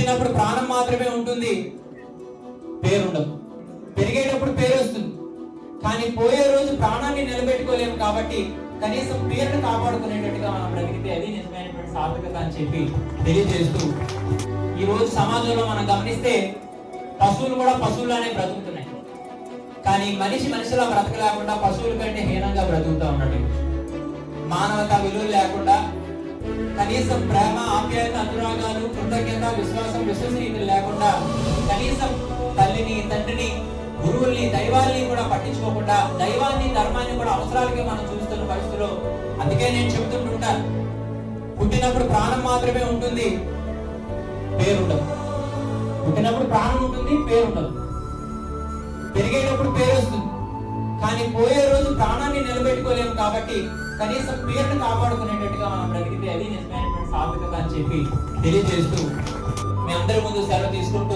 పుట్టినప్పుడు ప్రాణం మాత్రమే ఉంటుంది, పేరుండదు. పెరిగేటప్పుడు పేరు వస్తుంది, కానీ పోయే రోజు ప్రాణాన్ని నిలబెట్టుకోలేము. కాబట్టి కనీసం పేరును కాపాడుకునేటట్టుగా మనం బ్రతికితే అది నిజమైనటువంటి సార్థకత అని చెప్పి తెలియజేస్తూ, ఈ రోజు సమాజంలో మనం గమనిస్తే పశువులు కూడా పశువులానే బ్రతుకుతున్నాయి. కానీ మనిషి మనిషిలా బ్రతకలేకుండా పశువుల కంటే హీనంగా బ్రతుకుతూ ఉన్నాడు. మానవతా విలువలు లేకుండా, కనీసం ప్రేమ, ఆప్యాయత, అనురాగాలు, కృతజ్ఞత, విశ్వాసం, విశ్వసనీయతలు లేకుండా, కనీసం తల్లిని, తండ్రిని, గురువుల్ని, దైవాల్ని కూడా పట్టించుకోకుండా, దైవాన్ని, ధర్మాన్ని కూడా అవసరాలకి మనం చూస్తున్న పరిస్థితిలో, అందుకే నేను చెబుతుంటుంటాను, పుట్టినప్పుడు ప్రాణం మాత్రమే ఉంటుంది, పేరుండదు. పుట్టినప్పుడు ప్రాణం ఉంటుంది, పేరుండదు. పెరిగేటప్పుడు పేరు వస్తుంది, కానీ పోయే రోజు ప్రాణాన్ని నిలబెట్టుకోలేము. కాబట్టి కనీసం పేరును కాపాడుకునేటట్టుగా మనం బ్రతికితే అది నిజమైనటువంటి సార్థకత అని చెప్పి తెలియజేస్తూ మీ అందరి ముందు సెలవు తీసుకుంటూ